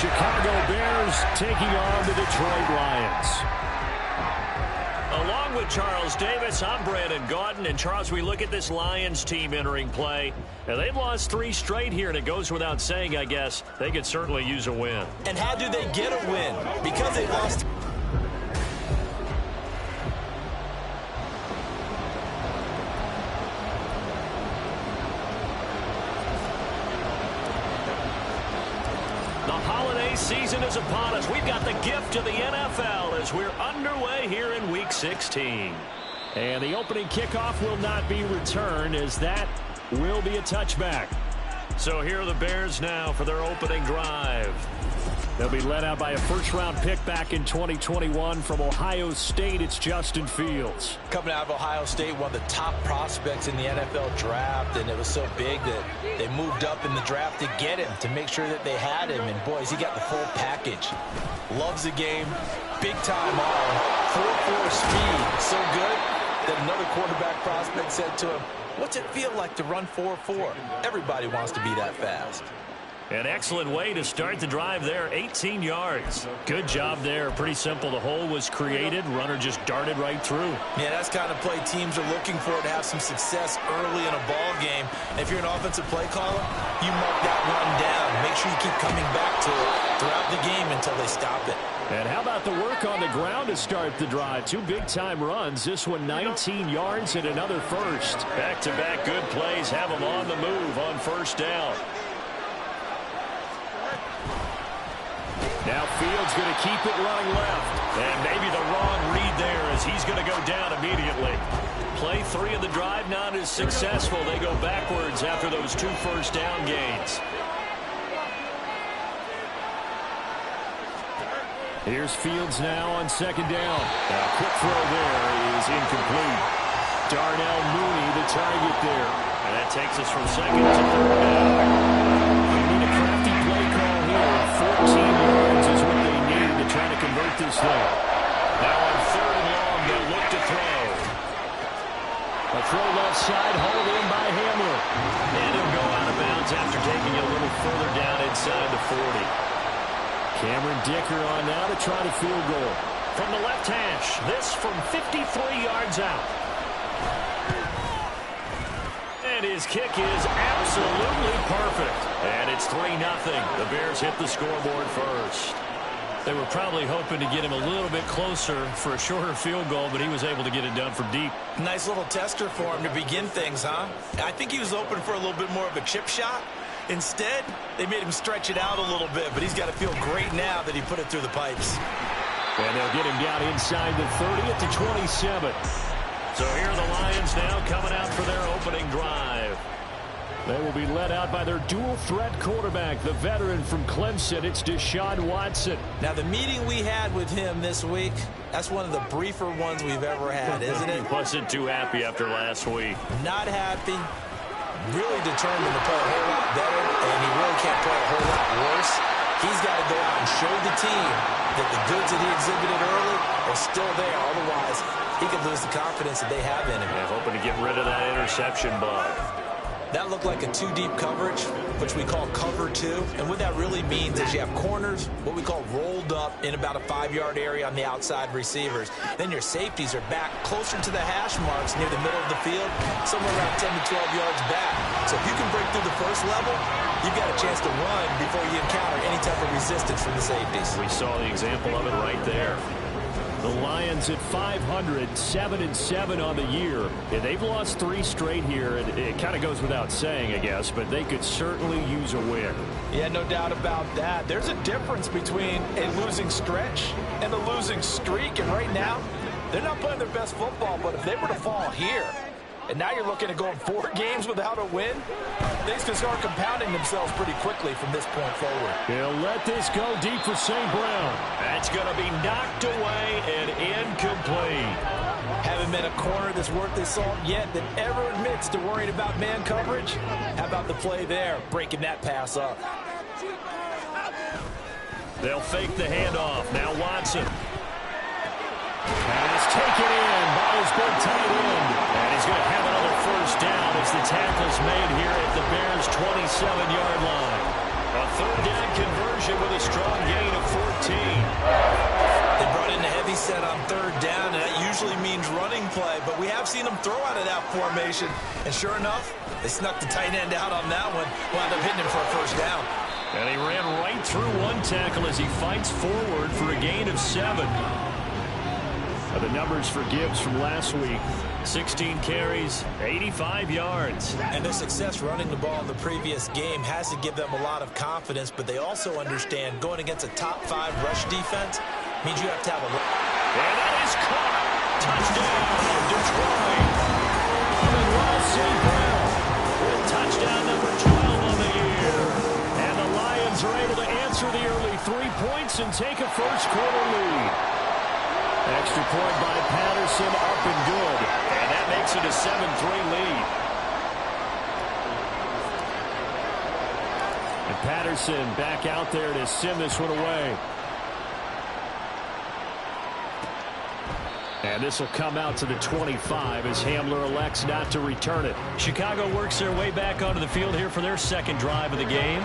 Chicago Bears taking on the Detroit Lions. Along with Charles Davis, I'm Brandon Gaudin. And Charles, we look at this Lions team entering play. Now, they've lost 3 straight here, and it goes without saying, I guess, they could certainly use a win. And how do they get a win? Because they lost. Season is upon us. We've got the gift of the NFL as we're underway here in Week 16. And the opening kickoff will not be returned, as that will be a touchback. So here are the Bears now for their opening drive. They'll be led out by a first-round pick back in 2021 from Ohio State. It's Justin Fields. Coming out of Ohio State, one of the top prospects in the NFL draft, and it was so big that they moved up in the draft to get him, to make sure that they had him. And, boys, he got the full package. Loves the game, big-time arm, 4.4 speed, so good that another quarterback prospect said to him, "What's it feel like to run 4.4? Everybody wants to be that fast." An excellent way to start the drive there, 18 yards. Good job there. Pretty simple. The hole was created. Runner just darted right through. Yeah, that's the kind of play teams are looking for to have some success early in a ball game. If you're an offensive play caller, you mark that run down. Make sure you keep coming back to it throughout the game until they stop it. And how about the work on the ground to start the drive? 2 big-time runs. This one 19 yards and another first. Back-to-back good plays have them on the move on first down. Now Fields going to keep it running left. And maybe the wrong read there as he's going to go down immediately. Play 3 of the drive not as successful. They go backwards after those 2 first down gains. Here's Fields now on second down. A quick throw there is incomplete. Darnell Mooney the target there. And that takes us from second to third down. They need a crafty play call here. 14 yards is what they need to try to convert this thing. Now on third and long, they'll look to throw. A throw left side, hauled in by Hamler. And he'll go out of bounds after taking it a little further down inside the 40. Cameron Dicker on now to try the field goal. From the left hash, this from 53 yards out. And his kick is absolutely perfect. And it's 3-0. The Bears hit the scoreboard first. They were probably hoping to get him a little bit closer for a shorter field goal, but he was able to get it done from deep. Nice little tester for him to begin things, huh? I think he was open for a little bit more of a chip shot. Instead, they made him stretch it out a little bit, but he's got to feel great now that he put it through the pipes. And they'll get him down inside the 30 at the 27. So here are the Lions now coming out for their opening drive. They will be led out by their dual-threat quarterback, the veteran from Clemson. It's Deshaun Watson. Now, the meeting we had with him this week, that's one of the briefer ones we've ever had, isn't it? He wasn't too happy after last week. Not happy. Really determined to play a whole lot better, and he really can't play a whole lot worse. He's got to go out and show the team that the goods that he exhibited early are still there. Otherwise, he could lose the confidence that they have in him. Yeah, hoping to get rid of that interception bug. That looked like a 2-deep coverage, which we call cover 2. And what that really means is you have corners, what we call rolled up in about a 5-yard area on the outside receivers. Then your safeties are back closer to the hash marks near the middle of the field, somewhere around 10 to 12 yards back. So if you can break through the first level, you've got a chance to run before you encounter any type of resistance from the safeties. We saw the example of it right there. The Lions at 500, 7-7 on the year. Yeah, they've lost 3 straight here. It kind of goes without saying, I guess, but they could certainly use a win. Yeah, no doubt about that. There's a difference between a losing stretch and a losing streak, and right now, they're not playing their best football, but if they were to fall here, and now you're looking at going 4 games without a win, things can start compounding themselves pretty quickly from this point forward. He'll let this go deep for St. Brown. That's going to be knocked away and incomplete. Haven't met a corner that's worth his salt yet that ever admits to worrying about man coverage. How about the play there, breaking that pass up? They'll fake the handoff. Now Watson. Pass taken in by his big tight end. And he's going to have another first down as the tackle's made here at the Bears' 27-yard line. A third down conversion with a strong third down, and that usually means running play, but we have seen them throw out of that formation, and sure enough, they snuck the tight end out on that one, wound up hitting him for a first down. And he ran right through one tackle as he fights forward for a gain of 7. The numbers for Gibbs from last week: 16 carries, 85 yards. And their success running the ball in the previous game has to give them a lot of confidence, but they also understand going against a top 5 rush defense means you have to have a... And that is caught. Touchdown, Detroit. Amon-Ra St. Brown with touchdown number 12 on the year. And the Lions are able to answer the early 3 points and take a first-quarter lead. Extra point by Patterson, up and good. And that makes it a 7-3 lead. And Patterson back out there to send this one away. And this will come out to the 25 as Hamler elects not to return it. Chicago works their way back onto the field here for their second drive of the game.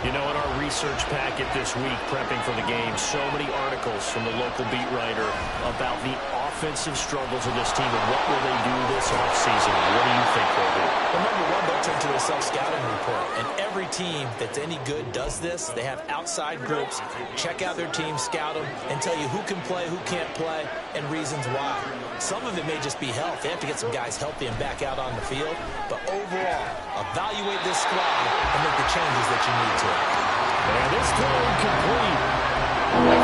You know, in our research packet this week, prepping for the game, so many articles from the local beat writer about the offensive struggles of this team and what will they do this offseason. What do you think they'll do? Well, number one, they'll turn to a self-scouting report. And every team that's any good does this. They have outside groups, check out their team, scout them, and tell you who can play, who can't play, and reasons why. Some of it may just be health. They have to get some guys healthy and back out on the field. But overall, evaluate this squad and make the changes that you need to. And this throw incomplete. That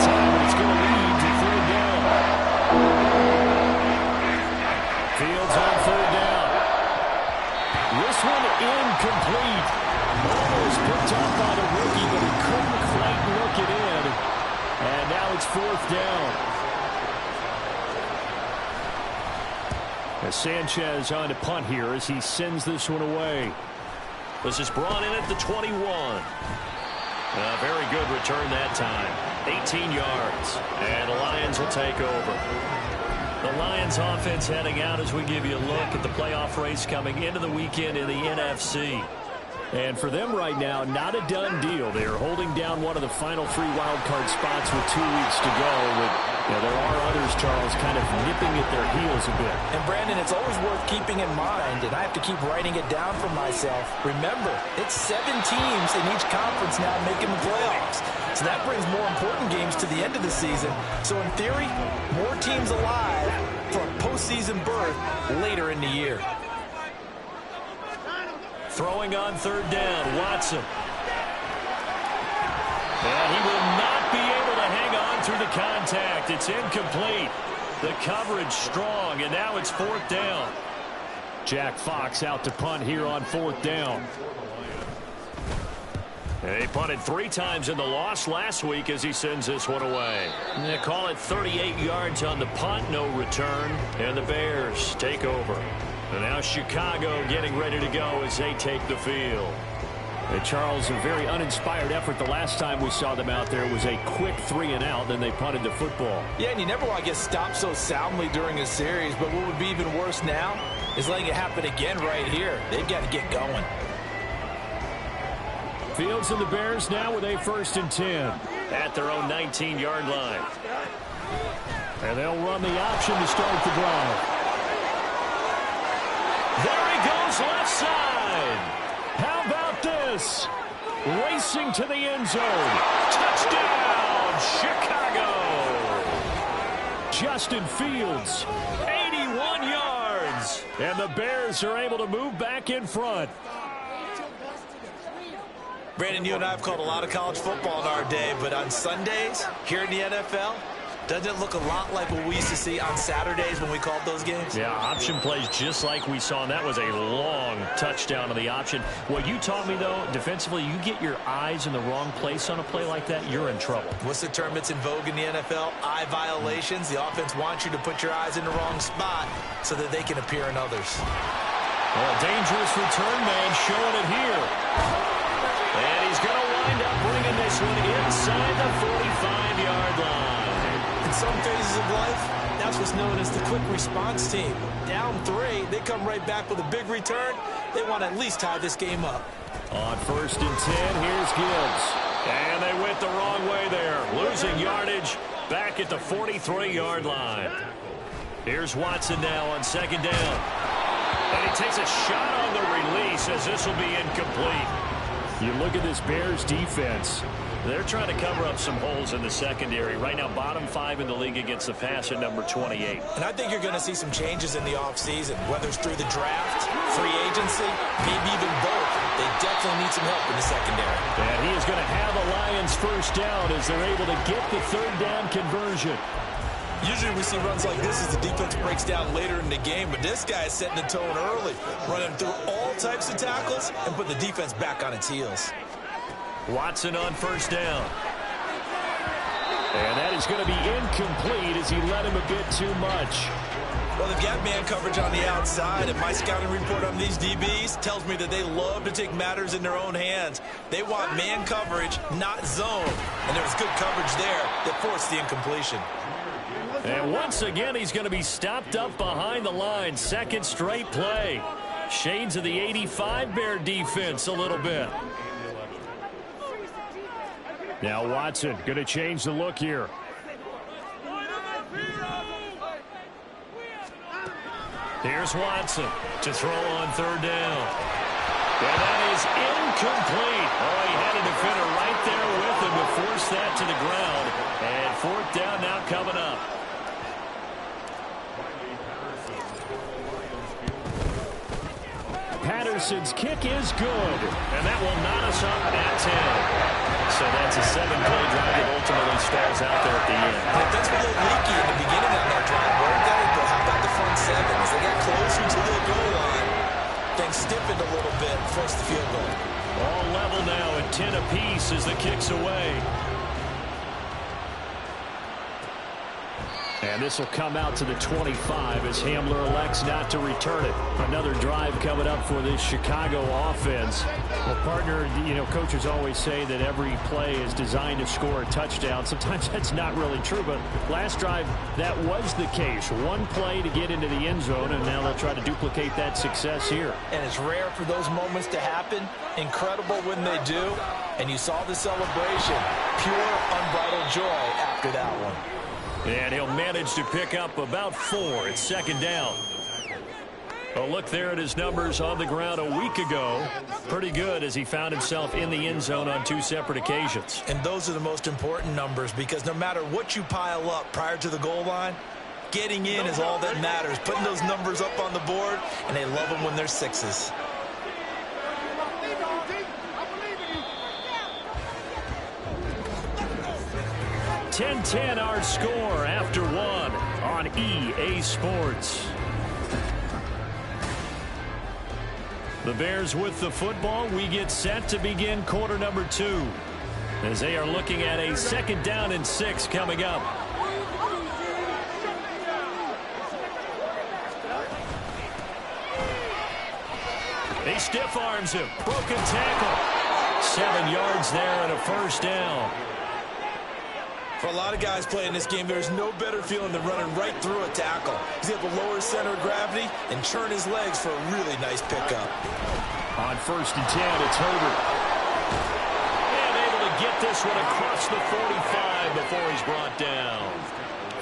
time it's going to lead to third down. Fields on third down. This one incomplete. Almost picked up by the rookie, but he couldn't quite look it in. And now it's fourth down. As Sanchez on to punt here as he sends this one away. This is brought in at the 21. A very good return that time. 18 yards. And the Lions will take over. The Lions offense heading out as we give you a look at the playoff race coming into the weekend in the NFC. And for them right now, not a done deal. They are holding down one of the final 3 wild card spots with 2 weeks to go. There are others, Charles, kind of nipping at their heels a bit. And, Brandon, it's always worth keeping in mind, and I have to keep writing it down for myself. Remember, it's 7 teams in each conference now making the playoffs. So that brings more important games to the end of the season. So, in theory, more teams alive for a postseason berth later in the year. Throwing on third down, Watson. And he will not be able to hang on through the contact. It's incomplete. The coverage strong, and now it's fourth down. Jack Fox out to punt here on fourth down. They punted 3 times in the loss last week as he sends this one away. And they call it 38 yards on the punt, no return, and the Bears take over. And now Chicago getting ready to go as they take the field. And Charles, a very uninspired effort the last time we saw them out there. It was a quick 3 and out, then they punted the football. Yeah, and you never want to get stopped so soundly during a series, but what would be even worse now is letting it happen again right here. They've got to get going. Fields and the Bears now with a 1st and 10. At their own 19-yard line. And they'll run the option to start the drive. There he goes left side. How about this? Racing to the end zone. Touchdown, Chicago. Justin Fields, 81 yards. And the Bears are able to move back in front. Brandon, you and I have called a lot of college football in our day, but on Sundays, here in the NFL, doesn't it look a lot like what we used to see on Saturdays when we called those games? Yeah, option plays just like we saw, and that was a long touchdown on the option. What you taught me, though, defensively, you get your eyes in the wrong place on a play like that, you're in trouble. What's the term that's in vogue in the NFL? Eye violations. The offense wants you to put your eyes in the wrong spot so that they can appear in others. Well, a dangerous return man showing it here. And he's going to wind up bringing this one inside the 45-yard line. In some phases of life, that's what's known as the quick response team. Down 3, they come right back with a big return. They want to at least tie this game up. On 1st and 10, here's Gibbs. And they went the wrong way there. Losing yardage back at the 43-yard line. Here's Watson now on second down. And he takes a shot on the release as this will be incomplete. You look at this Bears defense. They're trying to cover up some holes in the secondary. Right now, bottom 5 in the league against the pass at number 28. And I think you're going to see some changes in the offseason, whether it's through the draft, free agency, maybe even both. They definitely need some help in the secondary. And he is going to have a Lions first down as they're able to get the third down conversion. Usually we see runs like this as the defense breaks down later in the game, but this guy is setting the tone early, running through all types of tackles and put the defense back on its heels. Watson on first down. And that is going to be incomplete as he let him a bit too much. Well, they've got man coverage on the outside, and my scouting report on these DBs tells me that they love to take matters in their own hands. They want man coverage, not zone. And there was good coverage there that forced the incompletion. And once again, he's going to be stopped up behind the line. Second straight play. Shades of the 85 Bear defense a little bit. Now Watson going to change the look here. Here's Watson to throw on third down. And that is incomplete. Oh, he had a defender right there with him to force that to the ground. And fourth down now coming up. Patterson's kick is good. And that will knot us up at 10. So that's a 7-play drive that ultimately stalls out there at the end. That's a little leaky in the beginning of that drive. Where did that go? How about the front seven? As they got closer to the goal line, things stiffened a little bit, forced the field goal. All level now at 10 apiece as the kick's away. And this will come out to the 25 as Hamler elects not to return it. Another drive coming up for this Chicago offense. Well, partner, you know, coaches always say that every play is designed to score a touchdown. Sometimes that's not really true, but last drive, that was the case. One play to get into the end zone, and now they'll try to duplicate that success here. And it's rare for those moments to happen. Incredible when they do. And you saw the celebration. Pure, unbridled joy after that one. And he'll manage to pick up about 4 at second down. A look there at his numbers on the ground a week ago. Pretty good as he found himself in the end zone on 2 separate occasions. And those are the most important numbers because no matter what you pile up prior to the goal line, getting in is all that matters. Putting those numbers up on the board, and they love them when they're 6s. .10 our score after 1 on EA Sports. The Bears with the football. We get set to begin quarter number 2 as they are looking at a second down and 6 coming up. He stiff arms him. Broken tackle. 7 yards there and a first down. For a lot of guys playing this game, there's no better feeling than running right through a tackle. He's able to lower his center of gravity and churn his legs for a really nice pickup. On first and 10, it's Herbert. And able to get this one across the 45 before he's brought down.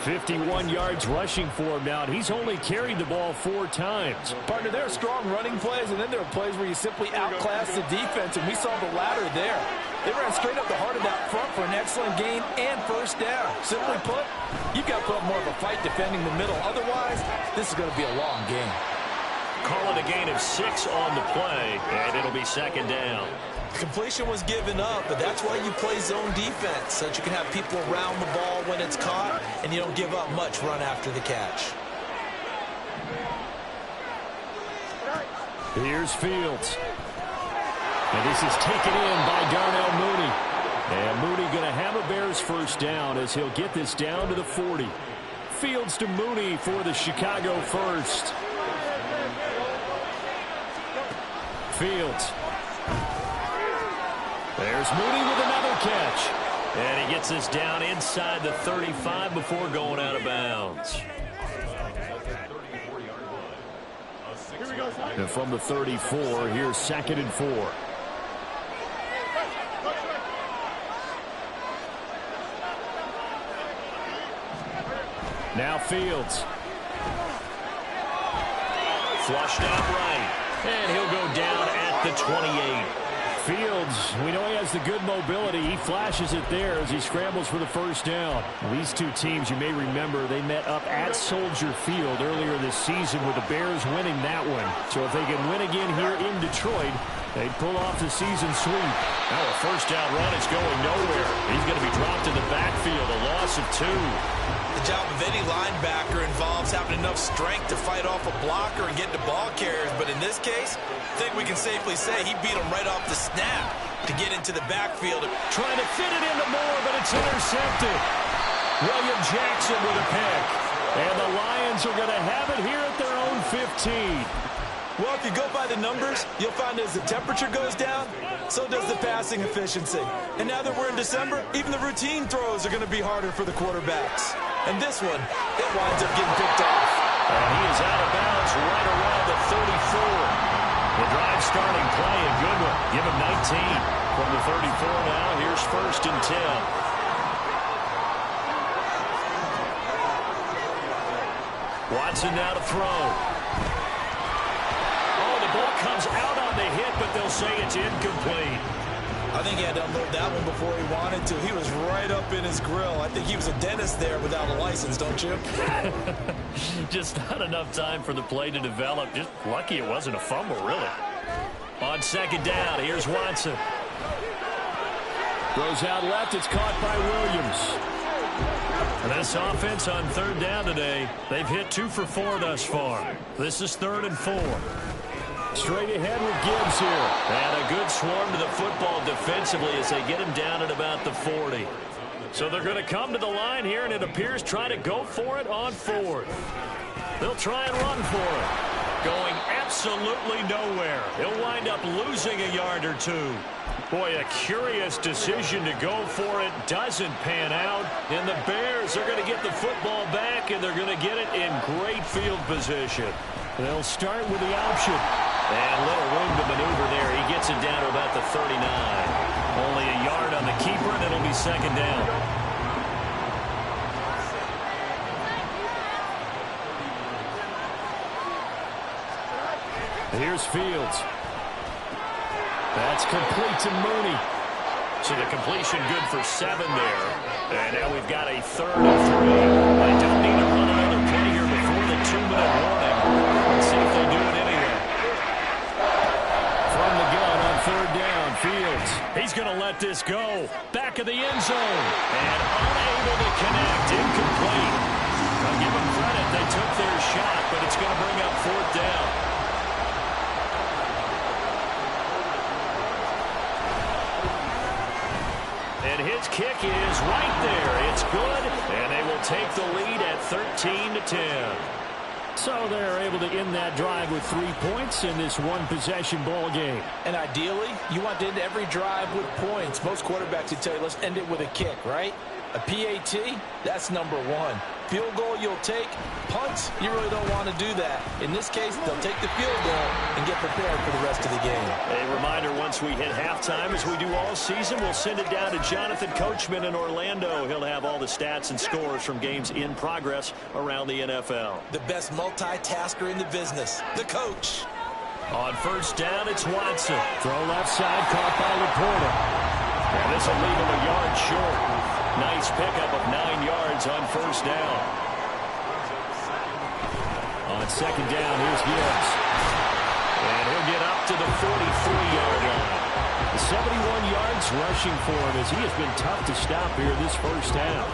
51 yards rushing for him now, and he's only carried the ball 4 times. Partner, there are strong running plays, and then there are plays where you simply outclass the defense, and we saw the latter there. They ran straight up the heart of that front for an excellent gain and first down. Simply put, you've got to put up more of a fight defending the middle. Otherwise, this is going to be a long game. Call it a gain of 6 on the play, and it'll be second down. Completion was given up, but that's why you play zone defense, so that you can have people around the ball when it's caught, and you don't give up much run after the catch. Here's Fields. And this is taken in by Darnell Mooney. And Mooney going to have a Bears first down as he'll get this down to the 40. Fields to Mooney for the Chicago first. Fields. There's Mooney with another catch. And he gets this down inside the 35 before going out of bounds. And from the 34, here's second and 4. Now Fields. Flushed out right. And he'll go down at the 28. Fields, we know he has the good mobility. He flashes it there as he scrambles for the first down. These two teams, you may remember, they met up at Soldier Field earlier this season with the Bears winning that one. So if they can win again here in Detroit, they'd pull off the season sweep. Now a first down run is going nowhere. He's going to be dropped in the backfield, a loss of 2. The job of any linebacker involves having enough strength to fight off a blocker and get the ball carriers. But in this case, I think we can safely say he beat him right off the snap to get into the backfield. Trying to fit it into Moore, but it's intercepted. William Jackson with a pick. And the Lions are going to have it here at their own 15. Well, if you go by the numbers, you'll find as the temperature goes down, so does the passing efficiency. And now that we're in December, even the routine throws are going to be harder for the quarterbacks. And this one, it winds up getting picked off. And he is out of bounds right around the 34. The drive starting play, a good one. Give him 19. From the 34 now, here's 1st and 10. Watson now to throw. Comes out on the hit, but they'll say it's incomplete. I think he had to unload that one before he wanted to. He was right up in his grill. I think he was a dentist there without a license, don't you? Just not enough time for the play to develop. Just lucky it wasn't a fumble, really. On 2nd down, here's Watson. Throws out left. It's caught by Williams. And this offense on 3rd down today, they've hit 2 for 4 thus far. This is 3rd and 4. Straight ahead with Gibbs here. And a good swarm to the football defensively as they get him down at about the 40. So they're going to come to the line here, and it appears try to go for it on 4th. They'll try and run for it. Going absolutely nowhere. He'll wind up losing a yard or 2. Boy, a curious decision to go for it. Doesn't pan out. And the Bears are going to get the football back, and they're going to get it in great field position. They'll start with the option. And little room to maneuver there. He gets it down to about the 39. Only a yard on the keeper, and it'll be 2nd down. Here's Fields. That's complete to Mooney. So the completion good for 7 there. And now we've got a 3rd and 3. I don't need to run another play here before the 2-minute warning. Let's see if they do it anyway. From the gun on 3rd down, Fields. He's going to let this go. Back of the end zone. And unable to connect. Incomplete. I'll give them credit. They took their shot, but it's going to bring up 4th down. And his kick is right there. It's good, and they will take the lead at 13-10. So they're able to end that drive with 3 points in this one-possession ball game. And ideally, you want to end every drive with points. Most quarterbacks would tell you, let's end it with a kick, right? A PAT, that's number 1. Field goal you'll take. Punts, you really don't want to do that. In this case, they'll take the field goal and get prepared for the rest of the game. A reminder, once we hit halftime, as we do all season, we'll send it down to Jonathan Coachman in Orlando. He'll have all the stats and scores from games in progress around the NFL. The best multitasker in the business, the coach. On 1st down, it's Watson. Throw left side, caught by Laporta. And this will leave him a yard short. Nice pickup of 9 yards on 1st down. On 2nd down, here's Gibbs. And he'll get up to the 43-yard line. 71 yards rushing for him as he has been tough to stop here this 1st half.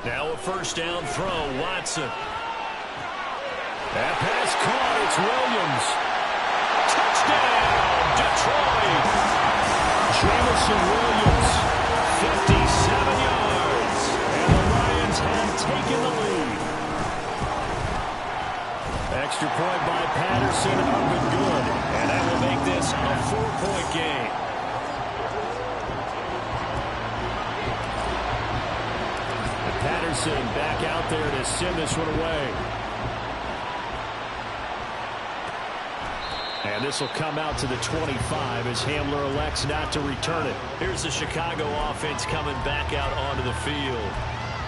Now a 1st down throw, Watson. That pass caught, it's Williams. Touchdown, Detroit. Jamison Williams, 57 yards. And the Lions have taken the lead. Extra point by Patterson, up and good. And that will make this a 4-point game. And Patterson back out there to send this one away. And this will come out to the 25 as Hamler elects not to return it. Here's the Chicago offense coming back out onto the field.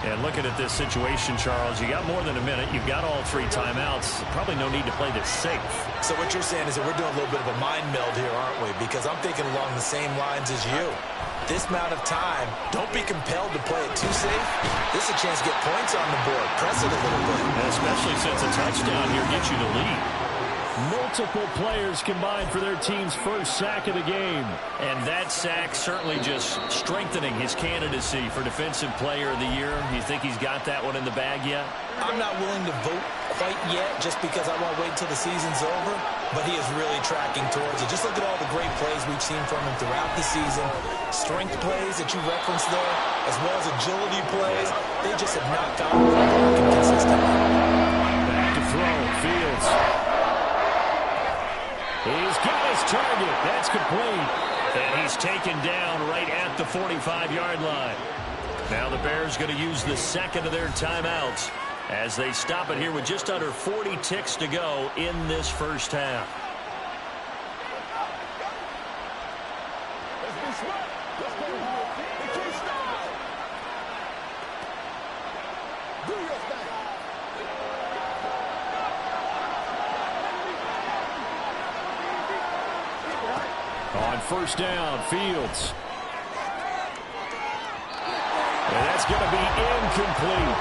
And looking at this situation, Charles, you got more than a minute. You've got all 3 timeouts. Probably no need to play this safe. So what you're saying is that we're doing a little bit of a mind meld here, aren't we? Because I'm thinking along the same lines as you. This amount of time, don't be compelled to play it too safe. This is a chance to get points on the board. Press it a little bit. And especially since a touchdown here gets you the lead. Multiple players combined for their team's first sack of the game. And that sack certainly just strengthening his candidacy for Defensive Player of the Year. You think he's got that one in the bag yet? I'm not willing to vote quite yet just because I won't wait until the season's over. But he is really tracking towards it. Just look at all the great plays we've seen from him throughout the season. Strength plays that you referenced there, as well as agility plays. They just have not gotten consistently. Back to throw. Fields. He's got his target. That's complete. And he's taken down right at the 45-yard line. Now the Bears going to use the second of their timeouts as they stop it here with just under 40 ticks to go in this first half. On first down, Fields. And that's going to be incomplete.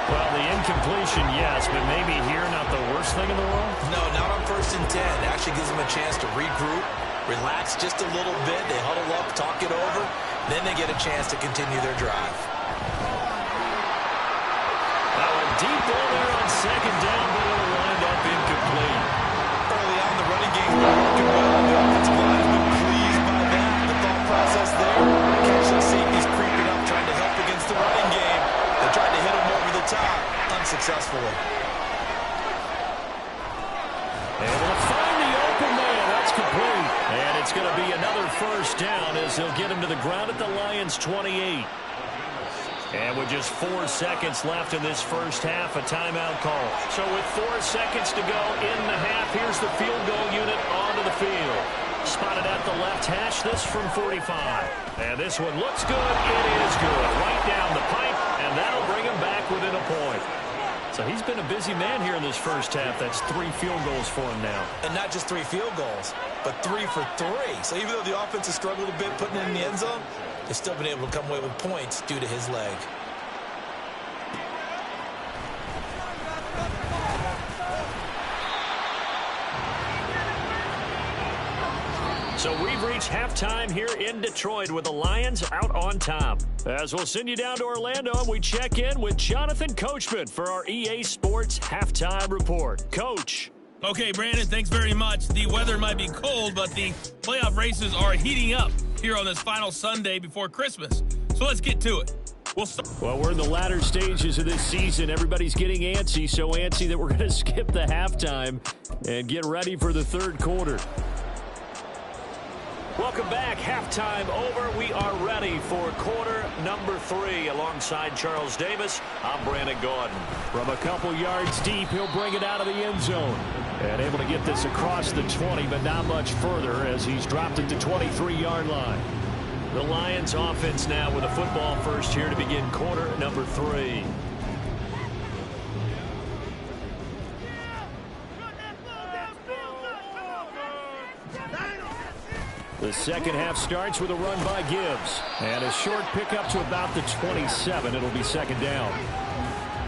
Well, the incompletion, yes, but maybe here not the worst thing in the world? No, not on 1st and 10. It actually gives them a chance to regroup, relax just a little bit. They huddle up, talk it over. Then they get a chance to continue their drive. That one deep ball there on second down, but it'll wind up incomplete. Early on, the running game's been working well. The offensive line has been pleased by that. The thought process there, catch those safeties creeping up, trying to help against the running game. They tried to hit him over the top, unsuccessfully. Able to find the open man. That's complete. And it's going to be another first down as he'll get him to the ground at the Lions' 28. And with just 4 seconds left in this first half, a timeout call. So with 4 seconds to go in the half, here's the field goal unit onto the field. Spotted at the left hash, this from 45. And this one looks good. It is good. Right down the pipe, and that'll bring him back within a point. So he's been a busy man here in this first half. That's 3 field goals for him now. And not just 3 field goals, but 3 for 3. So even though the offense has struggled a bit putting it in the end zone, they've still been able to come away with points due to his leg. So we've reached halftime here in Detroit with the Lions out on top. As we'll send you down to Orlando, we check in with Jonathan Coachman for our EA Sports Halftime Report. Coach. Okay, Brandon, thanks very much. The weather might be cold, but the playoff races are heating up here on this final Sunday before Christmas. So let's get to it. Well, we're in the latter stages of this season. Everybody's getting antsy, so antsy that we're going to skip the halftime and get ready for the third quarter. Welcome back. Halftime over. We are ready for quarter number 3. Alongside Charles Davis, I'm Brandon Gaudin. From a couple yards deep, he'll bring it out of the end zone. And able to get this across the 20, but not much further as he's dropped it to 23-yard line. The Lions offense now with a football first here to begin quarter number 3. The second half starts with a run by Gibbs. And a short pickup to about the 27. It'll be second down.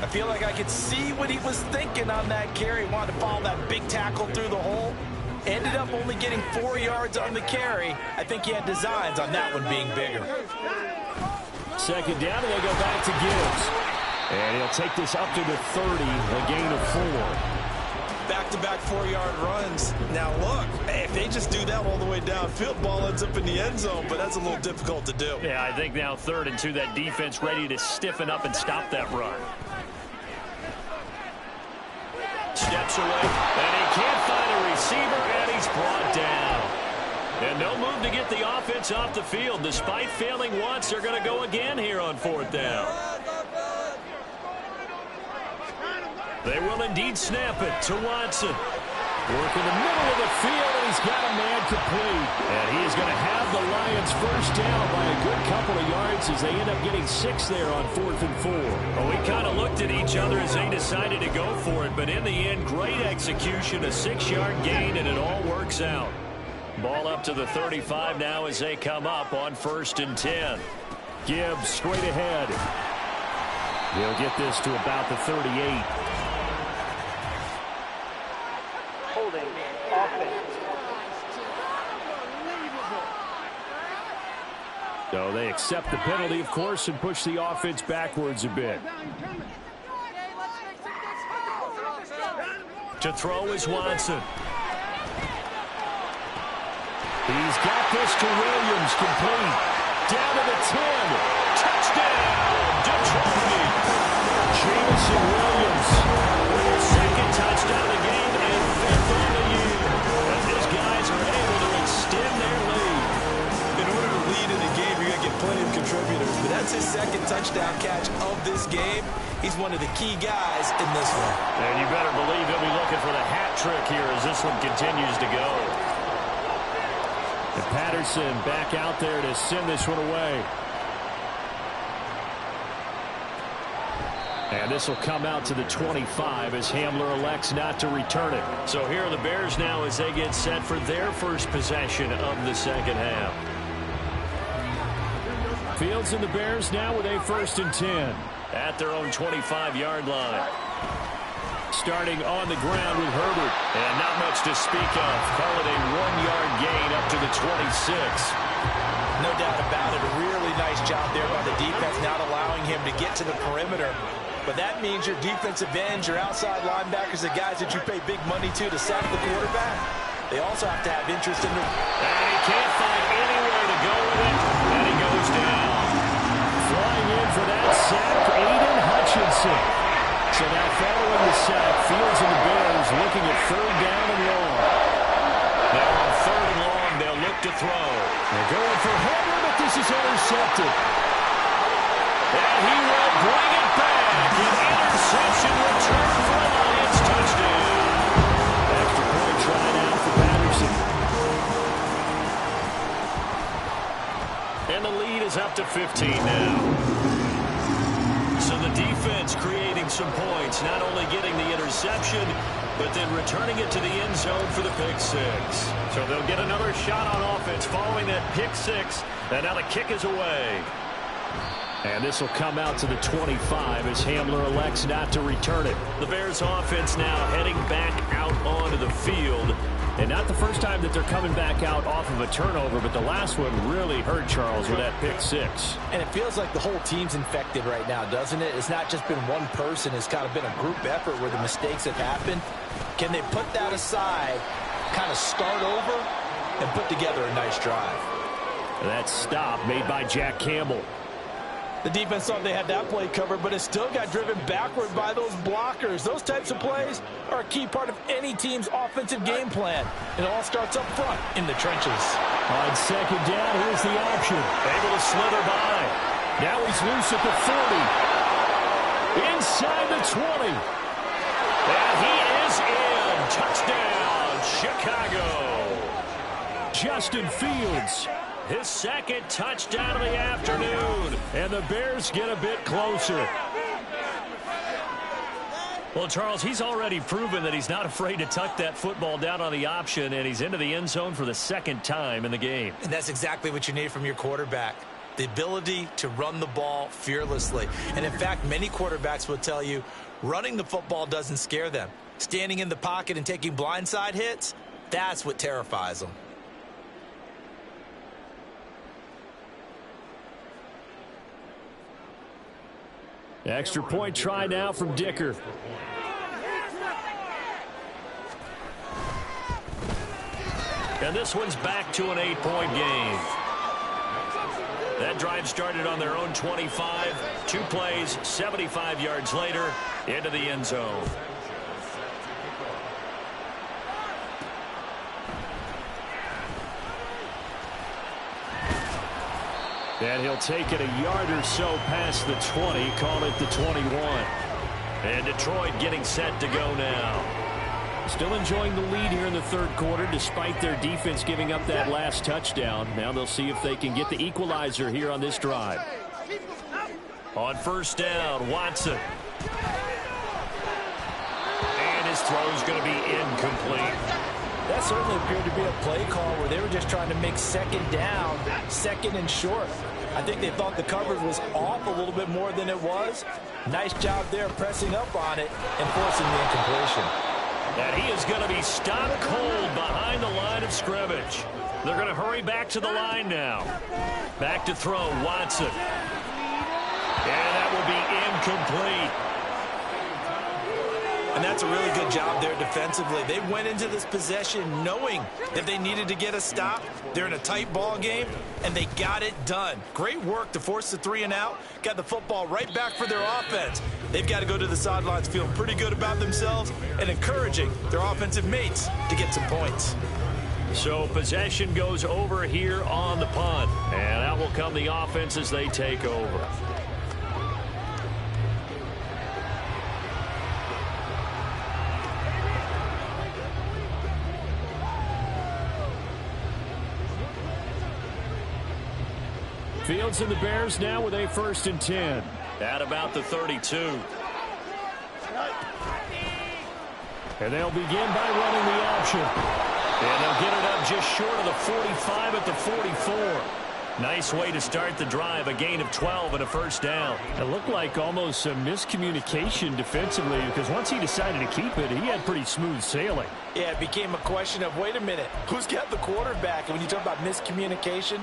I feel like I could see what he was thinking on that carry. Wanted to follow that big tackle through the hole. Ended up only getting 4 yards on the carry. I think he had designs on that one being bigger. Second down, and they go back to Gibbs. And he'll take this up to the 30, a gain of 4. Back-to-back 4-yard runs. Now look, if they just do that all the way downfield, ball ends up in the end zone, but that's a little difficult to do. Yeah, I think now 3rd and 2, that defense ready to stiffen up and stop that run. Steps away, and he can't find a receiver, and he's brought down. And no move to get the offense off the field. Despite failing once, they're going to go again here on 4th down. They will indeed snap it to Watson. Work in the middle of the field, and he's got a man complete. And he is going to have the Lions first down by a good couple of yards yards as they end up getting 6 there on 4th and 4. Well, we kind of looked at each other as they decided to go for it, but in the end, great execution, a 6-yard gain, and it all works out. Ball up to the 35 now as they come up on 1st and 10. Gibbs straight ahead. He'll get this to about the 38. Holding offense. So they accept the penalty, of course, and push the offense backwards a bit. To throw is Watson. He's got this to Williams, complete. Down to the 10. Touchdown, Detroit. Jameson Williams. Their second touchdown of the game and 5th on the year. As his guys are able to extend their lead. In order to lead in a game, you're going to get plenty of contributors, but that's his second touchdown catch of this game. He's one of the key guys in this one. And you better believe he'll be looking for the hat trick here as this one continues to go. And Patterson back out there to send this one away. And this will come out to the 25 as Hamler elects not to return it. So here are the Bears now as they get set for their first possession of the second half. Fields and the Bears now with a 1st and 10. At their own 25-yard line. Starting on the ground with Herbert. And not much to speak of. Call it a 1-yard gain up to the 26. No doubt about it. A really nice job there by the defense, not allowing him to get to the perimeter. But that means your defensive ends, your outside linebackers, the guys that you pay big money to sack the quarterback, they also have to have interest in the... And he can't find anywhere to go with it. And he goes down. Flying in for that sack, Aiden Hutchinson. So now following the sack, Fields and the Bears looking at 3rd down and long. Now on 3rd and long, they'll look to throw. They're going for Hamler, but this is intercepted. And he will bring it back. An interception return for a Lions touchdown. Extra point try now for Patterson. And the lead is up to 15 now. So the defense creating some points, not only getting the interception, but then returning it to the end zone for the pick 6. So they'll get another shot on offense following that pick 6, and now the kick is away. And this will come out to the 25 as Hamler elects not to return it. The Bears offense now heading back out onto the field. And not the first time that they're coming back out off of a turnover, but the last one really hurt Charles with that pick 6. And it feels like the whole team's infected right now, doesn't it? It's not just been one person. It's kind of been a group effort where the mistakes have happened. Can they put that aside, kind of start over, and put together a nice drive? That stop made by Jack Campbell. The defense thought they had that play covered, but it still got driven backward by those blockers. Those types of plays are a key part of any team's offensive game plan. It all starts up front in the trenches. On 2nd down, here's the option. Able to slither by. Now he's loose at the 40. Inside the 20. And he is in. Touchdown, Chicago. Justin Fields. His second touchdown of the afternoon. And the Bears get a bit closer. Well, Charles, he's already proven that he's not afraid to tuck that football down on the option, and he's into the end zone for the 2nd time in the game. And that's exactly what you need from your quarterback. The ability to run the ball fearlessly. And in fact, many quarterbacks will tell you running the football doesn't scare them. Standing in the pocket and taking blindside hits, that's what terrifies them. Extra point try now from Dicker. And this one's back to an 8-point game. That drive started on their own 25. 2 plays, 75 yards later, into the end zone. And he'll take it a yard or so past the 20, call it the 21. And Detroit getting set to go now. Still enjoying the lead here in the 3rd quarter despite their defense giving up that last touchdown. Now they'll see if they can get the equalizer here on this drive. On first down, Watson. And his throw's going to be incomplete. That certainly appeared to be a play call where they were just trying to make second down, second and short. I think they thought the coverage was off a little bit more than it was. Nice job there pressing up on it and forcing the incompletion. And he is going to be stopped cold behind the line of scrimmage. They're going to hurry back to the line now. Back to throw, Watson. And that will be incomplete. And that's a really good job there defensively. They went into this possession knowing that they needed to get a stop. They're in a tight ball game, and they got it done. Great work to force the 3 and out. Got the football right back for their offense. They've got to go to the sidelines feeling pretty good about themselves and encouraging their offensive mates to get some points. So possession goes over here on the punt. And out will come the offense as they take over. Fields and the Bears now with a 1st and 10. At about the 32. And they'll begin by running the option. And they'll get it up just short of the 45 at the 44. Nice way to start the drive. A gain of 12 and a 1st down. It looked like almost some miscommunication defensively because once he decided to keep it, he had pretty smooth sailing. Yeah, it became a question of, wait a minute, who's got the quarterback? And when you talk about miscommunication,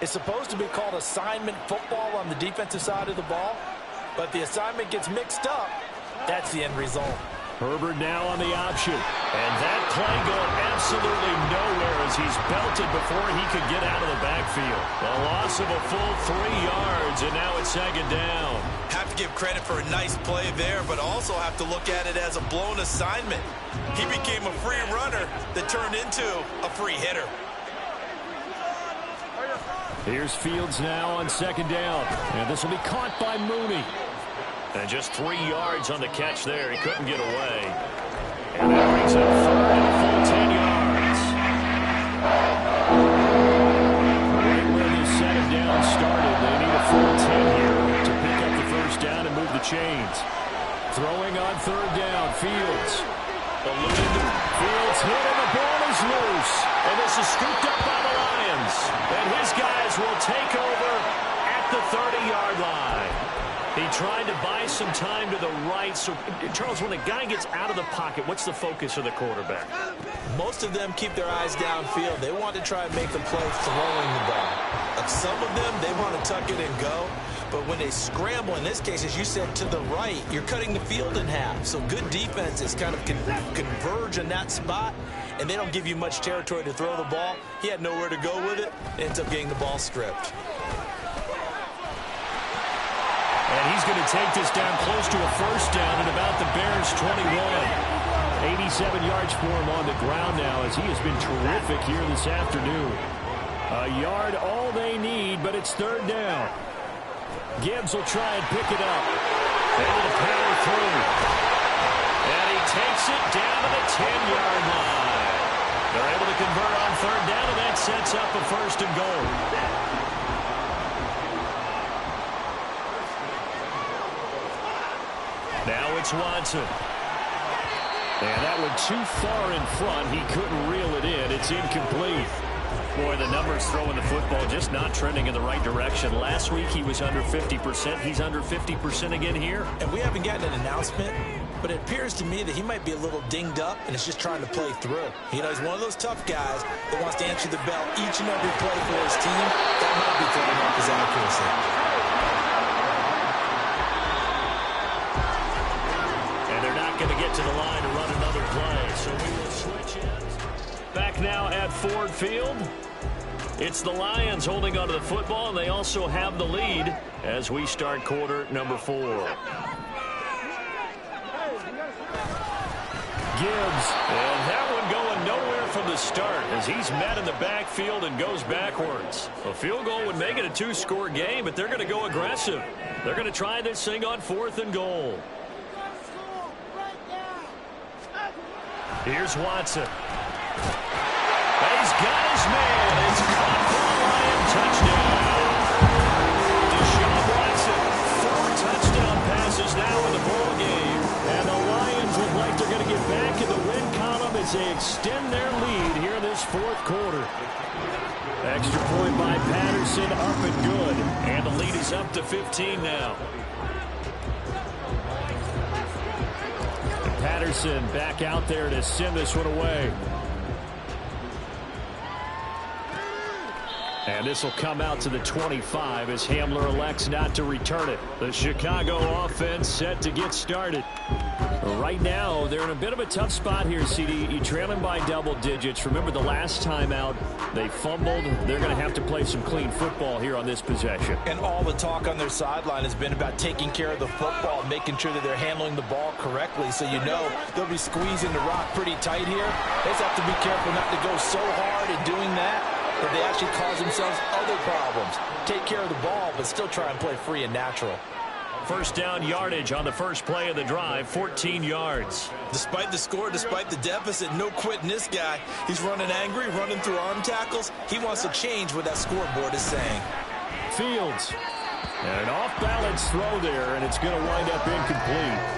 it's supposed to be called assignment football on the defensive side of the ball. But the assignment gets mixed up. That's the end result. Herbert now on the option. And that play going absolutely nowhere as he's belted before he could get out of the backfield. A loss of a full 3 yards, and now it's 2nd down. Have to give credit for a nice play there, but also have to look at it as a blown assignment. He became a free runner that turned into a free hitter. Here's Fields now on 2nd down. And this will be caught by Mooney. And just 3 yards on the catch there. He couldn't get away. And that brings up 3rd and a full 10 yards. Right where this 2nd down started, they need a full 10 here to pick up the 1st down and move the chains. Throwing on 3rd down, Fields. Fields hit and the ball is loose. And this is scooped up by the Lions. And his guys will take over at the 30-yard line. He tried to buy some time to the right. So, Charles, when a guy gets out of the pocket, what's the focus of the quarterback? Most of them keep their eyes downfield. They want to try and make the play throwing the ball. Some of them, they want to tuck it and go. But when they scramble, in this case, as you said, to the right, you're cutting the field in half. So good defenses kind of converge in that spot, and they don't give you much territory to throw the ball. He had nowhere to go with it. Ends up getting the ball stripped. And he's going to take this down close to a 1st down at about the Bears' 21. 87 yards for him on the ground now as he has been terrific here this afternoon. A yard all they need, but it's 3rd down. Gibbs will try and pick it up. Able to power through. And he takes it down to the 10-yard line. They're able to convert on 3rd down, and that sets up a 1st and goal. Now it's Watson. And that one too far in front. He couldn't reel it in. It's incomplete. Boy, the numbers throwing the football just not trending in the right direction. Last week he was under 50%. He's under 50% again here. And we haven't gotten an announcement, but it appears to me that he might be a little dinged up and is just trying to play through. You know, he's one of those tough guys that wants to answer the bell each and every play for his team. That might be throwing off his accuracy. Going to get to the line to run another play. So we will switch ends. Back now at Ford Field. It's the Lions holding onto the football, and they also have the lead as we start quarter number 4. Gibbs, and that one going nowhere from the start as he's met in the backfield and goes backwards. A field goal would make it a 2-score game, but they're going to go aggressive. They're going to try this thing on 4th and goal. Here's Watson. He's got his man. It's caught for a Lion touchdown. Deshaun as they extend their lead here in this fourth quarter. Extra point by Patterson, up and good. And the lead is up to 15 now. And Patterson back out there to send this one away. And this will come out to the 25 as Hamler elects not to return it. The Chicago offense set to get started. Right now, they're in a bit of a tough spot here, CD. You're trailing by double digits. Remember the last time out, they fumbled. They're going to have to play some clean football here on this possession. And all the talk on their sideline has been about taking care of the football, making sure that they're handling the ball correctly. So you know they'll be squeezing the rock pretty tight here. They just have to be careful not to go so hard in doing that they actually cause themselves other problems. Take care of the ball, but still try and play free and natural. First down yardage on the first play of the drive, 14 yards. Despite the score, despite the deficit, no quitting this guy. He's running angry, running through arm tackles. He wants to change what that scoreboard is saying. Fields. And an off-balance throw there, and it's going to wind up incomplete.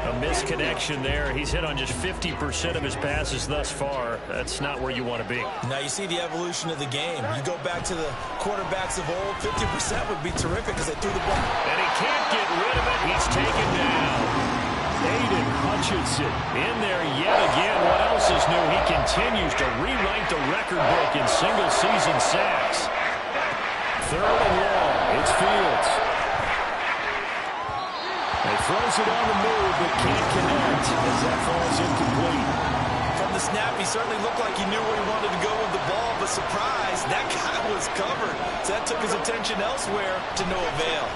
A misconnection there. He's hit on just 50% of his passes thus far. That's not where you want to be. Now you see the evolution of the game. You go back to the quarterbacks of old, 50% would be terrific because they threw the ball. And he can't get rid of it. He's taken down. Aiden Hutchinson in there yet again. What else is new? He continues to rewrite the record book in single-season sacks. Third and long. It's Fields. He throws it on the move, but can't connect as that falls incomplete. From the snap, he certainly looked like he knew where he wanted to go with the ball, but surprise, that guy was covered. So that took his attention elsewhere to no avail.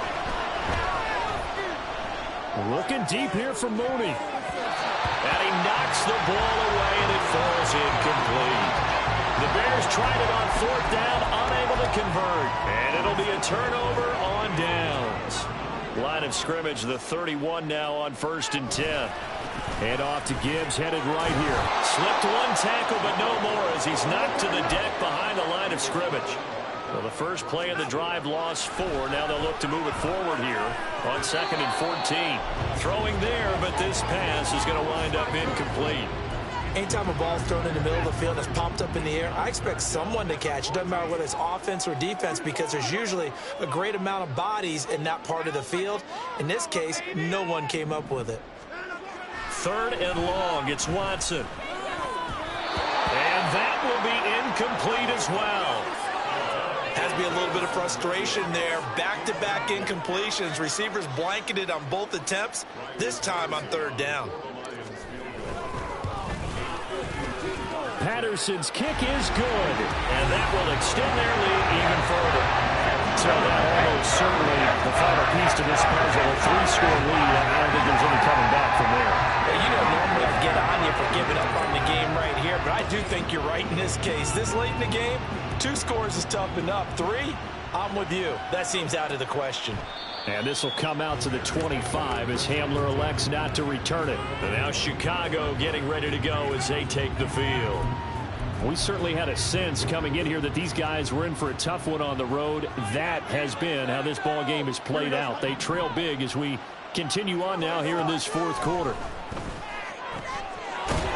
Looking deep here for Mooney. And he knocks the ball away, and it falls incomplete. The Bears tried it on fourth down, unable to convert. And it'll be a turnover on downs. Line of scrimmage, the 31 now on 1st and 10. Hand off to Gibbs, headed right here. Slipped one tackle, but no more as he's knocked to the deck behind the line of scrimmage. Well, the first play of the drive lost 4. Now they'll look to move it forward here on 2nd and 14. Throwing there, but this pass is going to wind up incomplete. Anytime a ball's thrown in the middle of the field and it's popped up in the air, I expect someone to catch. It doesn't matter whether it's offense or defense because there's usually a great amount of bodies in that part of the field. In this case, no one came up with it. Third and long. It's Watson. And that will be incomplete as well. Has to be a little bit of frustration there. Back-to-back incompletions. Receivers blanketed on both attempts, this time on 3rd down. Patterson's kick is good, and that will extend their lead even further. So that almost certainly the final piece to this puzzle, a 3-score lead. I don't think there's any coming back from there. Well, you know, normally I get on you for giving up on the game right here, but I do think you're right in this case. This late in the game, 2 scores is tough enough. 3, I'm with you. That seems out of the question. And this will come out to the 25 as Hamler elects not to return it. And now Chicago getting ready to go as they take the field. We certainly had a sense coming in here that these guys were in for a tough one on the road. That has been how this ball game is played out. They trail big as we continue on now here in this 4th quarter.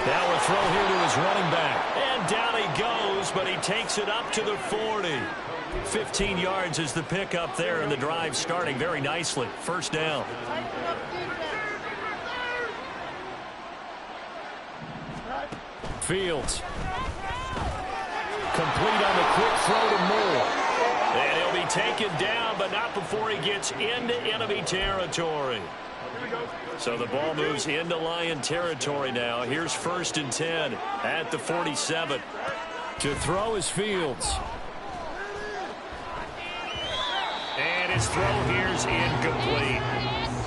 Now a throw here to his running back. And down he goes, but he takes it up to the 40. 15 yards is the pickup there, and the drive starting very nicely. First down. Fields. Complete on the quick throw to Moore. And he'll be taken down, but not before he gets into enemy territory. So the ball moves into Lion territory now. Here's 1st and 10 at the 47. To throw is Fields. And his throw here's incomplete.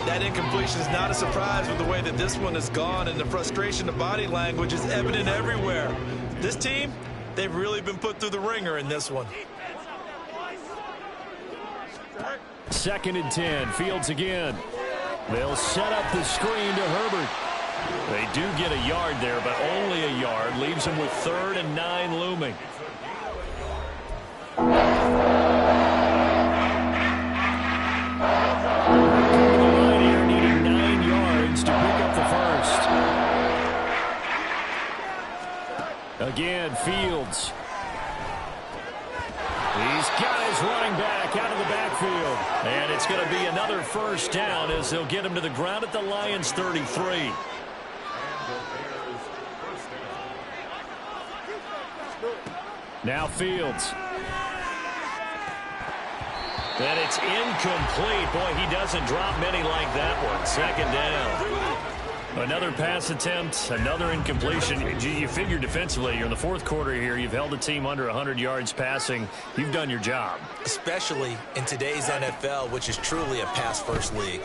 That incompletion is not a surprise with the way that this one has gone, and the frustration of body language is evident everywhere. This team, they've really been put through the ringer in this one. 2nd and 10. Fields again. They'll set up the screen to Herbert. They do get a yard there, but only a yard. Leaves them with 3rd and 9 looming. again, Fields. He's got his running back out of the backfield. And it's going to be another first down as they'll get him to the ground at the Lions' 33. Now Fields. And it's incomplete. Boy, he doesn't drop many like that one. Second down. Another pass attempt, another incompletion. You figure defensively, you're in the fourth quarter here. You've held the team under 100 yards passing. You've done your job. Especially in today's NFL, which is truly a pass-first league.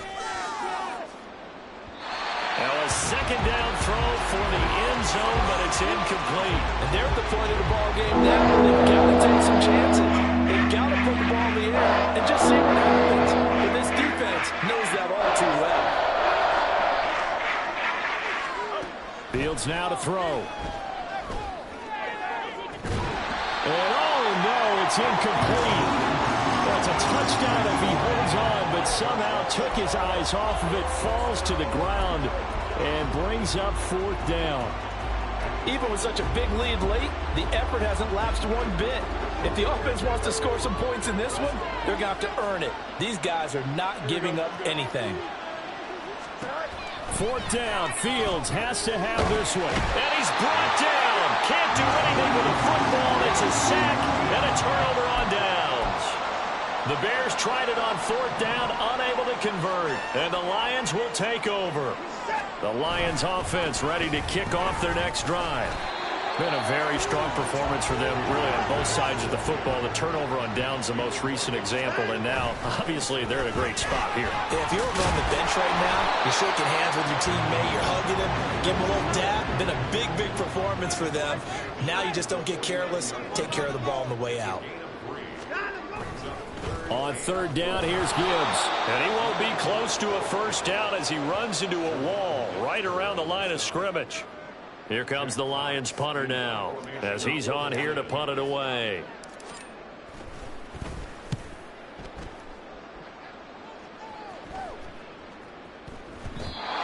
Now a second down throw for the end zone, but it's incomplete. And they're at the point of the ball game now. They've got to take some chances. They've got to put the ball in the air and just see what happens. But this defense knows that all too well. Fields now to throw. And oh no, it's incomplete. Well, it's a touchdown if he holds on, but somehow took his eyes off of it, falls to the ground, and brings up fourth down. Even with such a big lead late, the effort hasn't lapsed one bit. If the offense wants to score some points in this one, they're going to have to earn it. These guys are not giving up anything. Fourth down, Fields has to have this one. And he's brought down. Can't do anything with a football. It's a sack and a turnover on downs. The Bears tried it on fourth down, unable to convert. And the Lions will take over. The Lions offense ready to kick off their next drive. Been a very strong performance for them, really, on both sides of the football. The turnover on downs, the most recent example, and now, obviously, they're in a great spot here. Yeah, if you're over on the bench right now, you're shaking hands with your teammate, you're hugging him, give him a little dab. Been a big, big performance for them. Now you just don't get careless. Take care of the ball on the way out. On third down, here's Gibbs. And he won't be close to a first down as he runs into a wall right around the line of scrimmage. Here comes the Lions punter now as he's on here to punt it away.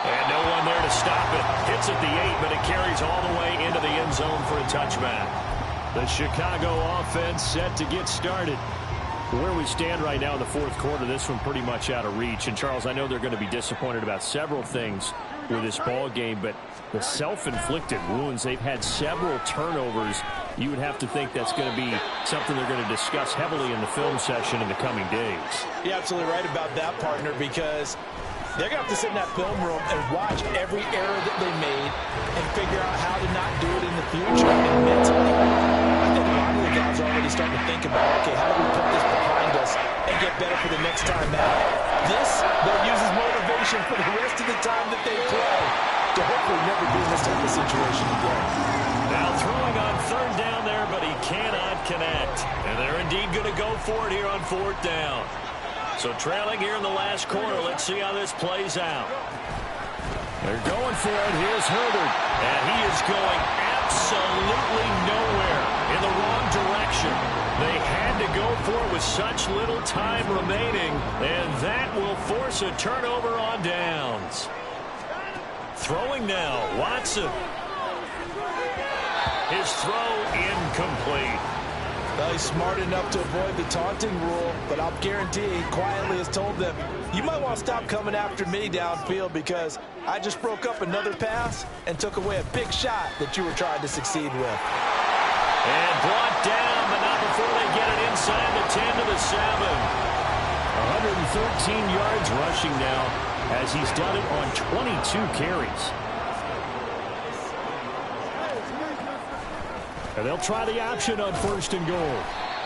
And no one there to stop it. Hits at the 8, but it carries all the way into the end zone for a touchback. The Chicago offense set to get started. Where we stand right now in the fourth quarter, this one pretty much out of reach. And, Charles, I know they're going to be disappointed about several things with this ball game, but the self-inflicted wounds, they've had several turnovers. You would have to think that's going to be something they're going to discuss heavily in the film session in the coming days. You're absolutely right about that, partner, because they're going to have to sit in that film room and watch every error that they made and figure out how to not do it in the future. And mentally, I think a lot of the guys are already starting to think about, okay, how do we put this behind us and get better for the next time out? This, they'll use as motivation for the rest of the time that they play to hopefully never be in this type of situation again. Now throwing on third down there, but he cannot connect. And they're indeed going to go for it here on fourth down. So trailing here in the last quarter. Let's see how this plays out. They're going for it. Here's Herbert. And he is going absolutely nowhere in the wrong direction. They had to go for it with such little time remaining. And that will force a turnover on downs. Throwing now, Watson. His throw incomplete. Well, he's smart enough to avoid the taunting rule, but I'll guarantee he quietly has told them, you might want to stop coming after me downfield because I just broke up another pass and took away a big shot that you were trying to succeed with. And brought down, but not before they get it inside the 10 to the 7. 113 yards rushing now as he's done it on 22 carries. And they'll try the option on first and goal.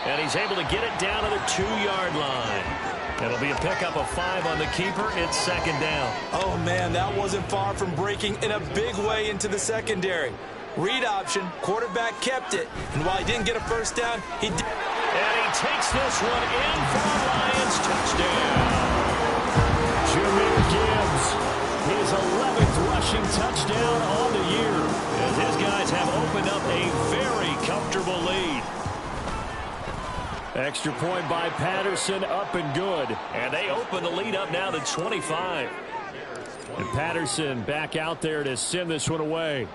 And he's able to get it down to the 2-yard line. It'll be a pickup of 5 on the keeper. It's second down. Oh, man, that wasn't far from breaking in a big way into the secondary. Read option, quarterback kept it. And while he didn't get a first down, he did. And he takes this one in for the Lions. Touchdown. Jahmyr Gibbs, his 11th rushing touchdown on the year, as his guys have opened up a very comfortable lead. Extra point by Patterson, up and good. And they open the lead up now to 25. And Patterson back out there to send this one away.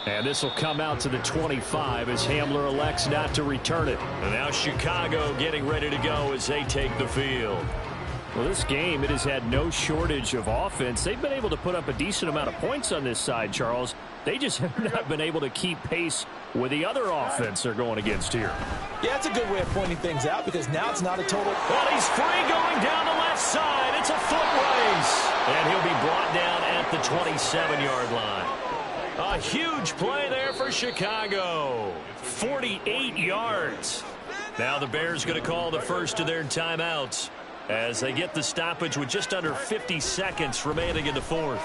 And this will come out to the 25 as Hamler elects not to return it. And now Chicago getting ready to go as they take the field. Well, this game, it has had no shortage of offense. They've been able to put up a decent amount of points on this side, Charles. They just have not been able to keep pace with the other offense they're going against here. Yeah, it's a good way of pointing things out because now it's not a total. Well, he's free going down the left side. It's a foot race. And he'll be brought down at the 27-yard line. A huge play there for Chicago. 48 yards. Now the Bears going to call the first of their timeouts as they get the stoppage with just under 50 seconds remaining in the fourth.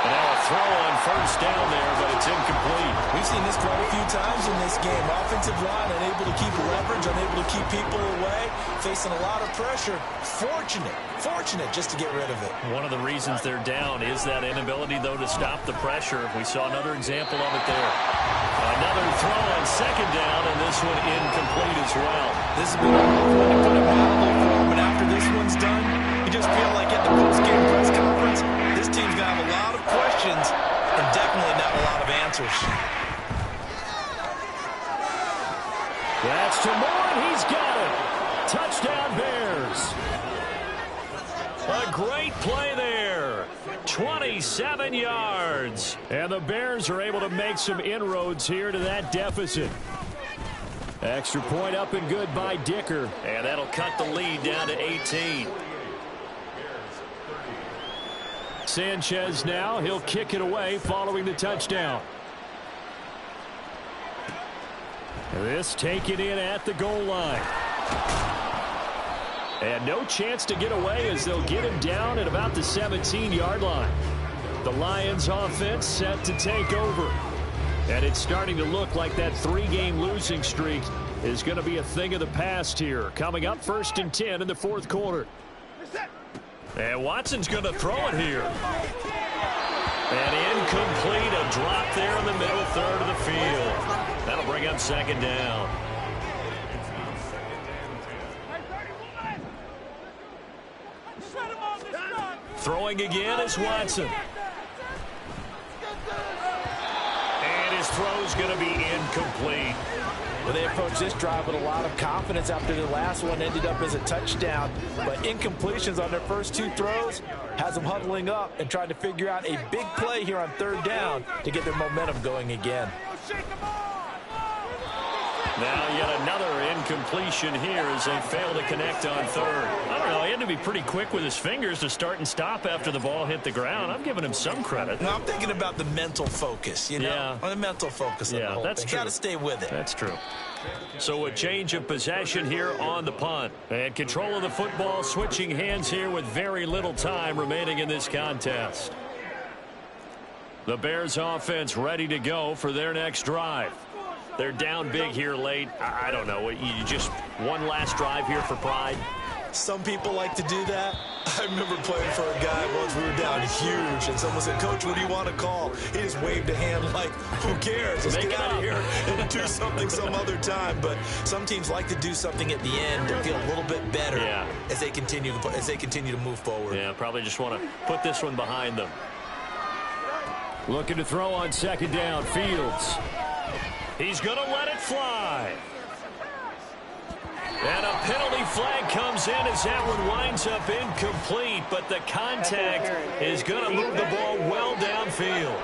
And now a throw on first down there, but it's incomplete. We've seen this quite a few times in this game. Offensive line unable to keep leverage, unable to keep people away, facing a lot of pressure. Fortunate just to get rid of it. One of the reasons they're down is that inability, though, to stop the pressure. We saw another example of it there. Another throw on second down, and this one incomplete as well. This has been a rough one to put a battle for, but after this one's done, you just feel like at the post-game press conference, this team's going to have a lot of questions and definitely not a lot of answers. That's to Moore, and he's got it. Touchdown, Bears. A great play there. 27 yards. And the Bears are able to make some inroads here to that deficit. Extra point up and good by Dicker. And that'll cut the lead down to 18. Sanchez now, he'll kick it away following the touchdown. This taken in at the goal line. And no chance to get away as they'll get him down at about the 17-yard line. The Lions offense set to take over. And it's starting to look like that 3-game losing streak is going to be a thing of the past here. Coming up 1st and 10 in the fourth quarter. And Watson's going to throw it here. And incomplete, a drop there in the middle third of the field. That'll bring up second down. Throwing again is Watson. And his throw's going to be incomplete. Well, they approached this drive with a lot of confidence after the last one ended up as a touchdown. But incompletions on their first 2 throws has them huddling up and trying to figure out a big play here on 3rd down to get their momentum going again. Now yet another incompletion here as they fail to connect on 3rd. I don't know, he had to be pretty quick with his fingers to start and stop after the ball hit the ground. I'm giving him some credit. No, I'm thinking about the mental focus, you know? Yeah. The mental focus of the whole that's thing. true. Got to stay with it. That's true. So a change of possession here on the punt. And control of the football switching hands here with very little time remaining in this contest. The Bears offense ready to go for their next drive. They're down big here late. I don't know. You just one last drive here for pride. Some people like to do that. I remember playing for a guy once. We were down huge, and someone said, "Coach, what do you want to call?" He just waved a hand like, "Who cares? Let's get out of here and do something some other time." But some teams like to do something at the end to feel a little bit better as they continue to move forward. Yeah, probably just want to put this one behind them. Looking to throw on 2nd down, Fields. He's going to let it fly. And a penalty flag comes in as that one winds up incomplete, but the contact is going to move the ball well downfield.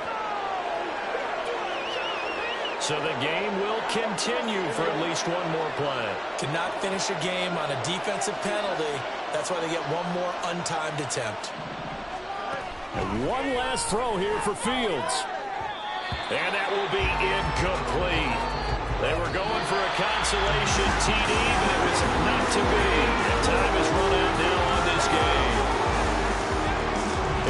So the game will continue for at least one more play. Cannot finish a game on a defensive penalty. That's why they get one more untimed attempt. And one last throw here for Fields. And that will be incomplete. They were going for a consolation TD, but it was not to be. And time is run out now on this game.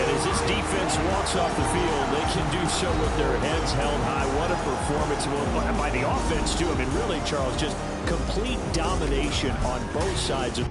And as this defense walks off the field, they can do so with their heads held high. What a performance by the offense, too. I mean, really, Charles, just complete domination on both sides of